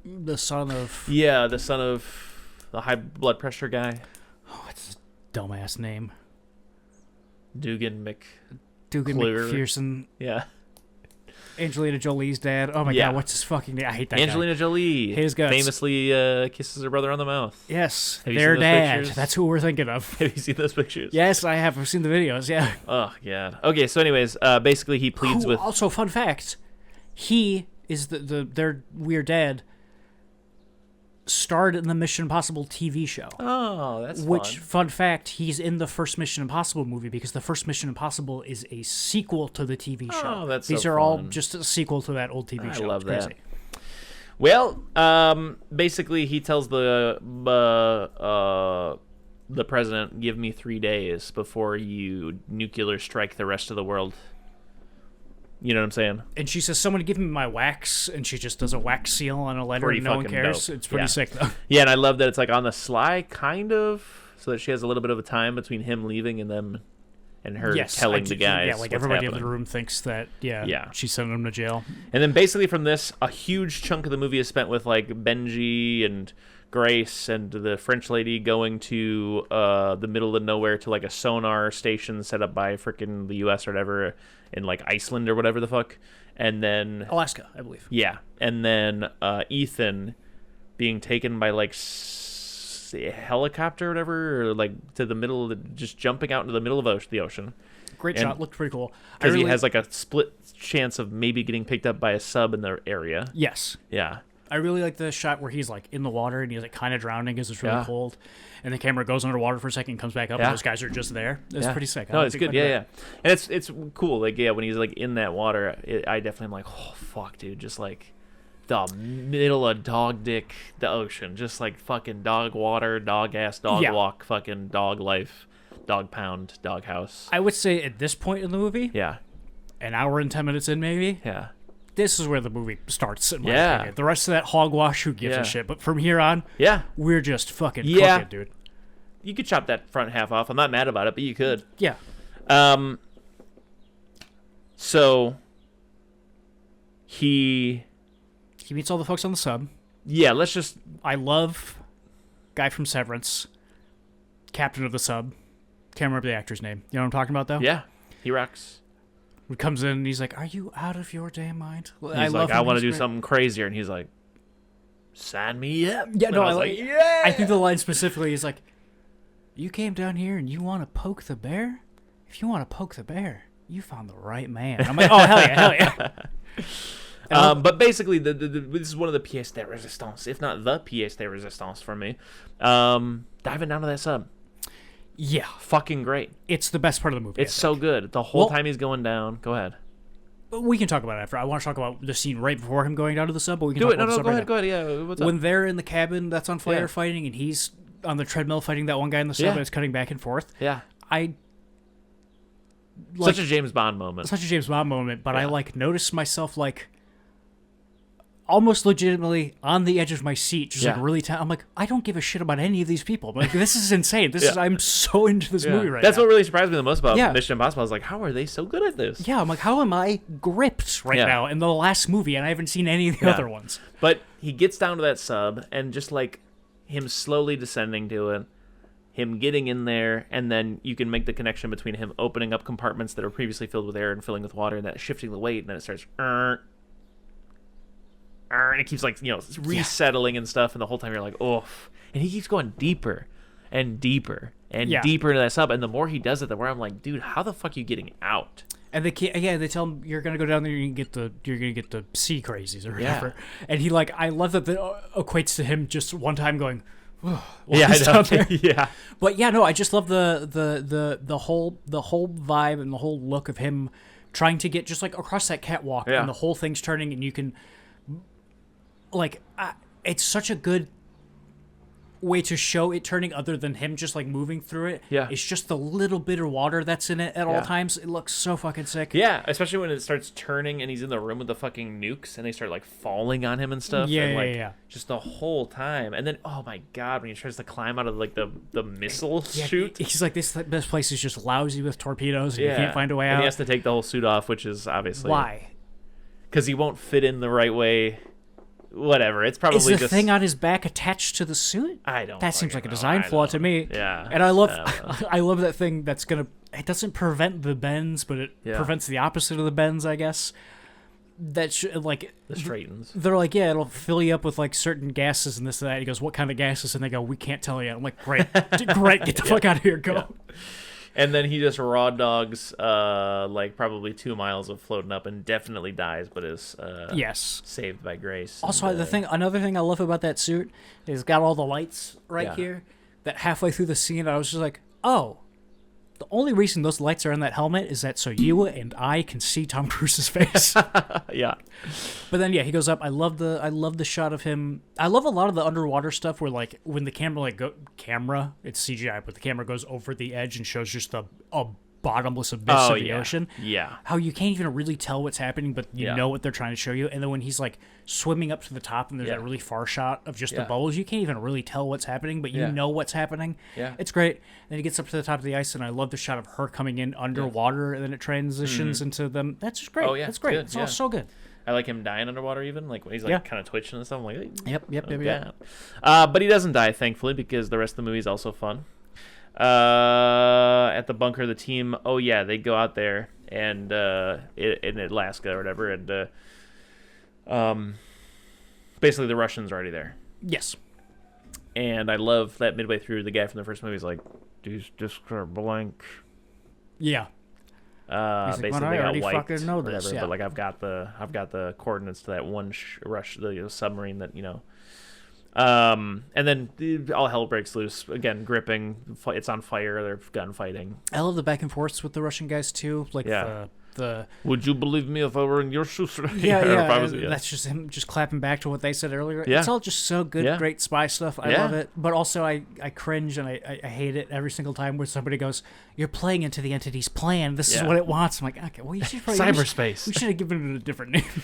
The son of... Yeah, the son of the high blood pressure guy. Oh, what's his dumbass name? Dugan McPherson. Yeah. Angelina Jolie's dad. Oh my god, what's his fucking name? I hate that Angelina guy. Jolie. His guts. Famously kisses her brother on the mouth. Yes, Have you their seen those dad. pictures? That's who we're thinking of. Have you seen those pictures? Yes, I have. I've seen the videos, yeah. Oh, God. Okay, so anyways, basically he pleads with... Also, fun fact, he is their weird dad starred in the Mission Impossible TV show. Oh, that's Which, fun. fun fact, he's in the first Mission Impossible movie because the first Mission Impossible is a sequel to the TV show. Oh, that's These so are all fun. just a sequel to that old TV show. I love It's that. crazy. Well, basically he tells the president, give me 3 days before you nuclear strike the rest of the world. You know what I'm saying? And she says, someone give me my wax, and she just does a wax seal on a letter Pretty and no one fucking cares. dope. It's pretty Yeah. sick, though. Yeah, and I love that it's like on the sly, kind of, so that she has a little bit of a time between him leaving and them and her telling the guys. Yeah, like what's everybody happening. in the room thinks that, Yeah. she's sending him to jail. And then basically from this, a huge chunk of the movie is spent with like Benji and Grace and the French lady going to the middle of nowhere to like a sonar station set up by frickin' the U.S. or whatever in like Iceland or whatever the fuck. And then Alaska, I believe. yeah, and then Ethan being taken by like a helicopter or whatever, or like to the middle of the, just jumping out into the middle of the ocean. Great And- shot. Looked pretty cool. Because he has like a split chance of maybe getting picked up by a sub in the area. Yes. Yeah. I really like the shot where he's like in the water and he's like kind of drowning because it's really Yeah. cold, and the camera goes underwater for a second, and comes back up, Yeah. and those guys are just there. It's Yeah. pretty sick. I No, like it's it good. quite a Yeah, bit. yeah. And it's cool. Like, yeah, when he's like in that water, I definitely am like, oh, fuck, dude. Just like the middle of dog dick, the ocean. Just like fucking dog water, dog ass, dog Yeah. walk, fucking dog life, dog pound, dog house. I would say at this point in the movie, Yeah. an hour and 10 minutes in maybe, Yeah. this is where the movie starts, in my Yeah. opinion. The rest of that hogwash, who gives Yeah. a shit? But from here on, Yeah. we're just fucking Yeah. cooking, dude. You could chop that front half off. I'm not mad about it, but you could. Yeah. So he meets all the folks on the sub. yeah, let's just I love guy from Severance, captain of the sub. Can't remember the actor's name. You know what I'm talking about, though? yeah, he rocks. He comes in and he's like, "Are you out of your damn mind?" Well, He's like, him. I want to He's do great. something crazier, and he's like, sign me up. Yeah, And no, I I was like. yeah. I think the line specifically is like, "You came down here and you want to poke the bear? If you want to poke the bear, you found the right man." I'm like, "Oh hell yeah, hell yeah!" But basically, this is one of the pièces de résistance, if not the pièce de résistance for me. Diving down to that sub, Yeah, fucking great. it's the best part of the movie. It's so good. The whole Well- time he's going down. Go ahead. But we can talk about it after. I want to talk about the scene right before him going down to the sub. But we can Do talk it. No, about the no, sub go right ahead. now. Go ahead. Yeah, what's up? When they're in the cabin that's on fire Yeah. fighting, and he's on the treadmill fighting that one guy in the sub, Yeah. and it's cutting back and forth. Yeah. I like Such a James Bond moment. such a James Bond moment, but I Yeah. like noticed myself like almost legitimately on the edge of my seat, just Yeah. like really. I'm like, I don't give a shit about any of these people. Like, this is insane. This is Yeah. I'm so into this movie right That's now. what really surprised me the most about Yeah. Mission Impossible. I was like, how are they so good at this? Yeah, I'm like, how am I gripped right Yeah. now in the last movie, and I haven't seen any of the Yeah. other ones. But he gets down to that sub, and just like him slowly descending to it, him getting in there, and then you can make the connection between him opening up compartments that are previously filled with air and filling with water, and that shifting the weight, and then it starts, and it keeps like, resettling and stuff, and the whole time you're like, oof. And he keeps going deeper and deeper and Yeah. deeper into that sub, and the more he does it, the more I'm like, dude, how the fuck are you getting out? And they can't, yeah, they tell him you're gonna go down there, you're gonna get the sea crazies or Yeah. whatever. And he like, I love that equates to him just one time going, while Yeah, he's I know. down there. Yeah. But yeah, no, I just love the whole vibe and the whole look of him trying to get just like across that catwalk, Yeah. and the whole thing's turning, and you can like, it's such a good way to show it turning, other than him just like moving through it. Yeah. It's just the little bit of water that's in it at all Yeah. times. It looks so fucking sick. Yeah, especially when it starts turning and he's in the room with the fucking nukes and they start like falling on him and stuff. Yeah, and, yeah, like, yeah. Just the whole time. And then, oh my god, when he tries to climb out of like the missile Yeah, chute. He's like, this place is just lousy with torpedoes, and you can't find a way and out. he has to take the whole suit off, which is obviously Why? because he won't fit in the right way whatever. It's Is probably the just thing on his back attached to the suit? I don't. That seems fucking like a know. design I flaw don't. to me. Yeah. And I love don't know. I love that thing that's gonna. It doesn't prevent the bends, but it prevents the opposite of the bends, I guess. That like the straightens. They're like, yeah, it'll fill you up with like certain gases and this and that. He goes, what kind of gases? And they go, we can't tell you. I'm like, great, great, get the fuck out of here, go. Yeah. And then he just raw dogs like probably 2 miles of floating up and definitely dies, but is saved by grace. Also, and, another thing I love about that suit is it's got all the lights right here. That halfway through the scene, I was just like, oh. The only reason those lights are on that helmet is that so you and I can see Tom Cruise's face. Yeah. But then he goes up. I love the shot of him. I love a lot of the underwater stuff where like when the camera it's CGI, but the camera goes over the edge and shows just a bottomless abyss of the ocean. Yeah. How you can't even really tell what's happening, but you know what they're trying to show you. And then when he's like swimming up to the top and there's that really far shot of just the bubbles, you can't even really tell what's happening, but you know what's happening. Yeah. It's great. And then he gets up to the top of the ice, and I love the shot of her coming in underwater, and then it transitions into them. That's just great. Oh, yeah. That's great. Good. It's all so good. I like him dying underwater even, like when he's like kind of twitching and stuff. I'm like, Yep. But he doesn't die, thankfully, because the rest of the movie is also fun. At the bunker, the team, they go out there and in Alaska or whatever, and basically the Russians are already there. Yes. And I love that midway through, the guy from the first movie is like, "These discs are blank." Yeah. Basically, "Well, I they got already wiped, fucking know this, whatever, yeah." but like I've got the coordinates to that one the submarine that and then all hell breaks loose again. Gripping, it's on fire. They're gunfighting. I love the back and forths with the Russian guys too. Like the would you believe me if I were in your shoes? That's just him just clapping back to what they said earlier. Yeah. It's all just so good, great spy stuff. I love it, but also I cringe and I hate it every single time where somebody goes, "You're playing into the entity's plan. This is what it wants." I'm like, okay, well, you should probably cyberspace. We should have given it a different name.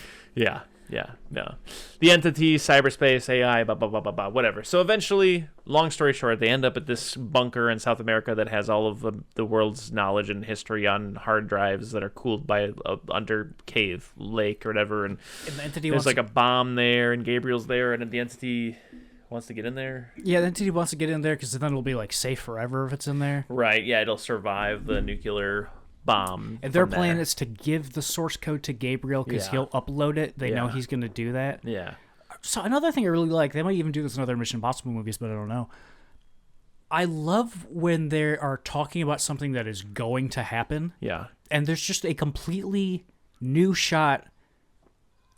No. The entity, cyberspace, AI, blah, blah, blah, blah, blah, whatever. So eventually, long story short, they end up at this bunker in South America that has all of the world's knowledge and history on hard drives that are cooled by a under cave lake or whatever. And the entity there's like a bomb there, and Gabriel's there, and the entity wants to get in there. Yeah, the entity wants to get in there because then it'll be like safe forever if it's in there. Right, yeah, it'll survive the nuclear bomb. And their plan is to give the source code to Gabriel because he'll upload it. They know he's going to do that. Yeah. So another thing I really like, they might even do this in other Mission Impossible movies, but I don't know. I love when they are talking about something that is going to happen. Yeah. And there's just a completely new shot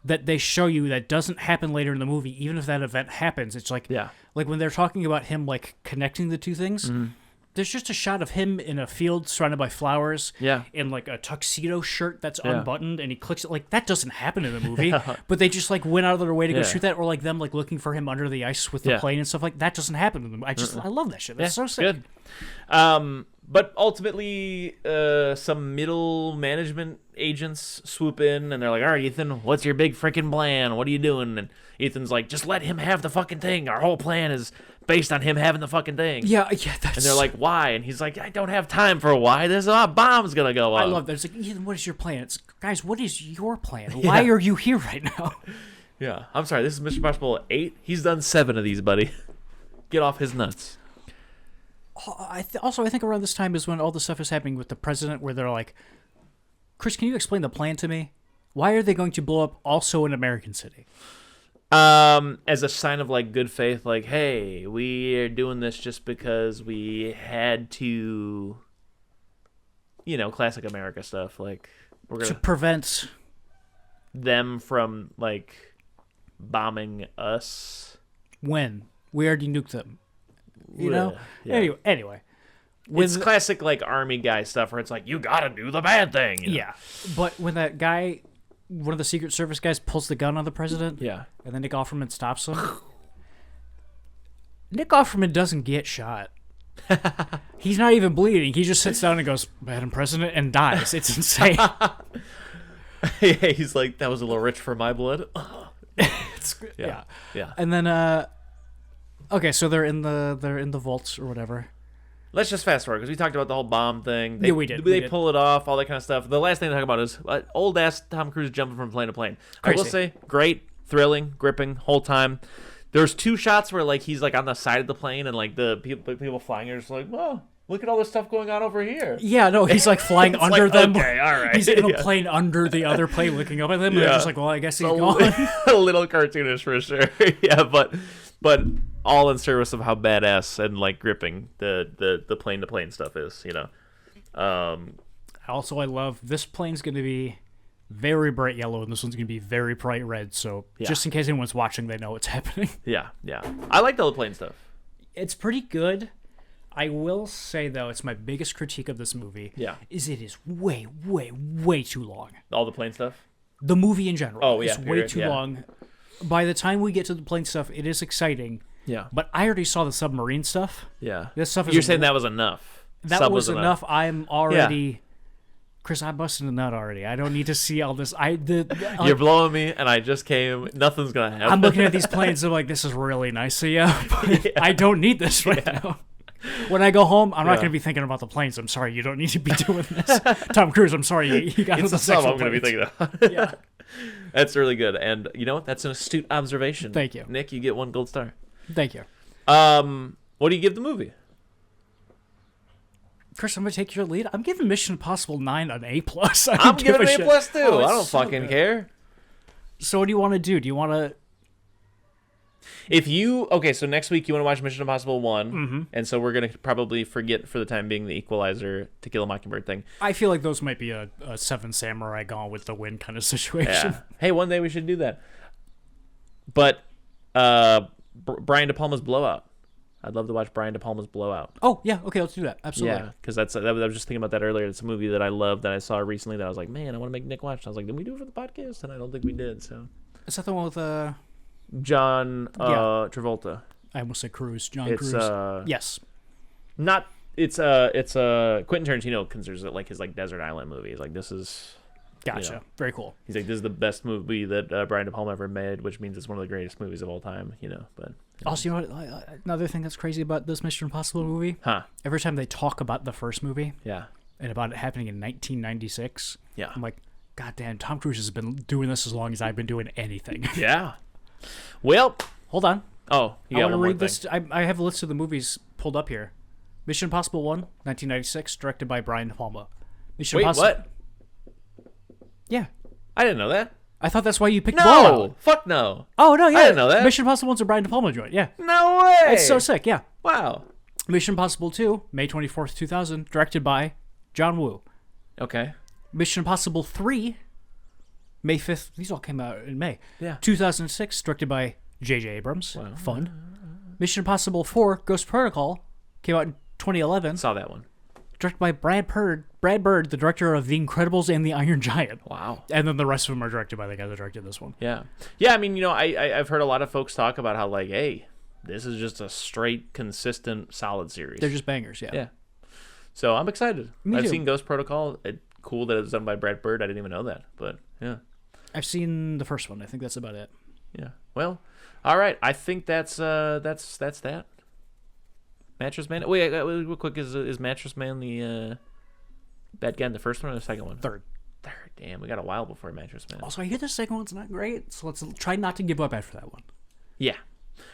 that they show you that doesn't happen later in the movie, even if that event happens. It's like, like when they're talking about him like connecting the two things. Mm-hmm. There's just a shot of him in a field surrounded by flowers in like a tuxedo shirt that's unbuttoned, and he clicks it. Like, that doesn't happen in the movie, but they just like went out of their way to go shoot that, or like them like looking for him under the ice with the plane and stuff. Like, that doesn't happen in the movie. I love that shit. That's so sick. Good. But ultimately, some middle management agents swoop in, and they're like, "All right, Ethan, what's your big freaking plan? What are you doing?" And Ethan's like, "Just let him have the fucking thing. Our whole plan is based on him having the fucking thing." Yeah. That's... And they're like, "Why?" And he's like, "I don't have time for a why. There's a lot of bombs gonna go off." I love that. It's like, Ethan, what is your plan? It's, guys, what is your plan? Why are you here right now? Yeah. I'm sorry. This is Mission Impossible 8. He's done 7 of these, buddy. Get off his nuts. I think around this time is when all the stuff is happening with the president, where they're like, "Chris, can you explain the plan to me? Why are they going to blow up also an American city?" As a sign of like good faith, like, hey, we are doing this just because we had to, classic America stuff. Like, we're gonna to prevent them from like bombing us when we already nuked them. Yeah. Anyway. It's classic like army guy stuff where it's like, you gotta do the bad thing. Yeah. But when that guy, one of the Secret Service guys, pulls the gun on the president, and then Nick Offerman stops him, Nick Offerman doesn't get shot. He's not even bleeding. He just sits down and goes, "Madam President," and dies. It's insane. He's like, that was a little rich for my blood. Yeah. And then okay, so they're in the vaults or whatever. Let's just fast forward because we talked about the whole bomb thing. We did. They pull it off, all that kind of stuff. The last thing to talk about is old ass Tom Cruise jumping from plane to plane. Crazy. I will say, great, thrilling, gripping, whole time. There's 2 shots where like he's like on the side of the plane and like the people flying are just like, whoa, look at all this stuff going on over here. Yeah, no, he's like flying under like, them. Okay, all right. He's in a plane under the other plane looking up at them. And they're just like, well, I guess he's gone. A little cartoonish for sure. Yeah, but all in service of how badass and like gripping the plane to plane stuff is, you know. Also, I love this plane's going to be very bright yellow, and this one's going to be very bright red. So just in case anyone's watching, they know what's happening. Yeah. I liked all the plane stuff. It's pretty good. I will say, though, it's my biggest critique of this movie. Yeah. Is it is way, way, way too long. All the plane stuff? The movie in general. Oh, yeah. It's way too long. By the time we get to the plane stuff, it is exciting. Yeah. But I already saw the submarine stuff. Yeah. This stuff is You're saying that was enough. That was enough. I'm already... Chris, I busted a nut already. I don't need to see all this. You're blowing me, and I just came. Nothing's going to happen. I'm looking at these planes. I'm like, this is really nice of you. But I don't need this right now. When I go home, I'm not going to be thinking about the planes. I'm sorry, you don't need to be doing this. Tom Cruise, I'm sorry, you got it's the stuff sexual I'm going to be thinking about. Yeah. That's really good. And you know what? That's an astute observation. Thank you. Nick, you get 1 gold star. Thank you. What do you give the movie? Chris, I'm going to take your lead. I'm giving Mission Impossible 9 an A+. I'm giving it an A+ too. Oh, I don't fucking care. So what do you want to do? Do you want to... So next week you want to watch Mission Impossible 1, and so we're going to probably forget for the time being the Equalizer, To Kill a Mockingbird thing. I feel like those might be a Seven Samurai Gone with the Wind kind of situation. Yeah. Hey, one day we should do that. But Brian De Palma's Blowout. I'd love to watch Brian De Palma's Blowout. Oh, yeah. Okay, let's do that. Absolutely. Yeah, because I was just thinking about that earlier. It's a movie that I love that I saw recently that I was like, man, I want to make Nick watch. And I was like, did we do it for the podcast? And I don't think we did. So is that the one with John Travolta? I almost said Cruise. Cruise. Yes. Not. It's Quentin Tarantino considers it like his like desert island movie. He's like, this is. Gotcha. You know, very cool. He's like, this is the best movie that Brian De Palma ever made, which means it's one of the greatest movies of all time. You know, but. Also, you know what? Another thing that's crazy about this Mission Impossible movie? Huh. Every time they talk about the first movie, yeah, and about it happening in 1996, yeah, I'm like, God damn, Tom Cruise has been doing this as long as I've been doing anything. Yeah. Well, hold on. Oh, you got one more thing. This. I have a list of the movies pulled up here. Mission Impossible 1, 1996, directed by Brian De Palma. Wait, what? Yeah. I didn't know that. I thought that's why you picked Blowout. No, fuck no. Oh, no, yeah. I didn't know that. Mission Impossible 1's a Brian De Palma joint, yeah. No way. It's so sick, yeah. Wow. Mission Impossible 2, May 24th, 2000, directed by John Woo. Okay. Mission Impossible 3, May 5th. These all came out in May. Yeah. 2006, directed by J.J. Abrams. Wow. Fun. Mission Impossible 4, Ghost Protocol, came out in 2011. Saw that one. Directed by Brad Bird, the director of The Incredibles and The Iron Giant. Wow. And then the rest of them are directed by the guy that directed this one. Yeah. Yeah, I mean, you know, I've heard a lot of folks talk about how, like, hey, this is just a straight, consistent, solid series. They're just bangers, yeah. Yeah. So I'm excited. Me too. Seen Ghost Protocol. Cool that it was done by Brad Bird. I didn't even know that, but yeah. I've seen the first one. I think that's about it. Yeah. Well, all right. I think that's that. Mattress Man. Wait, real quick, is Mattress Man the bad guy in the first one or the second one? Third. Damn, we got a while before Mattress Man. Also, I hear the second one's not great, so let's try not to give up after that one. Yeah.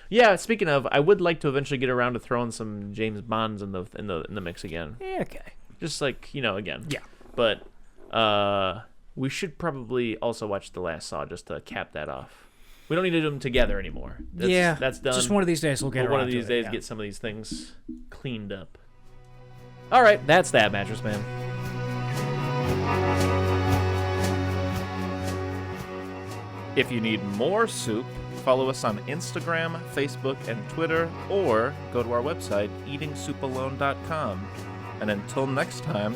Yeah. Speaking of, I would like to eventually get around to throwing some James Bonds in the mix again. Yeah, okay. Just like, you know, again. Yeah. But we should probably also watch The Last Saw just to cap that off. We don't need to do them together anymore. That's done. Just one of these days we'll get around to it. One of these days, get some of these things cleaned up. All right, that's that, Mattress Man. If you need more soup, follow us on Instagram, Facebook, and Twitter, or go to our website, eatingsoupalone.com. And until next time,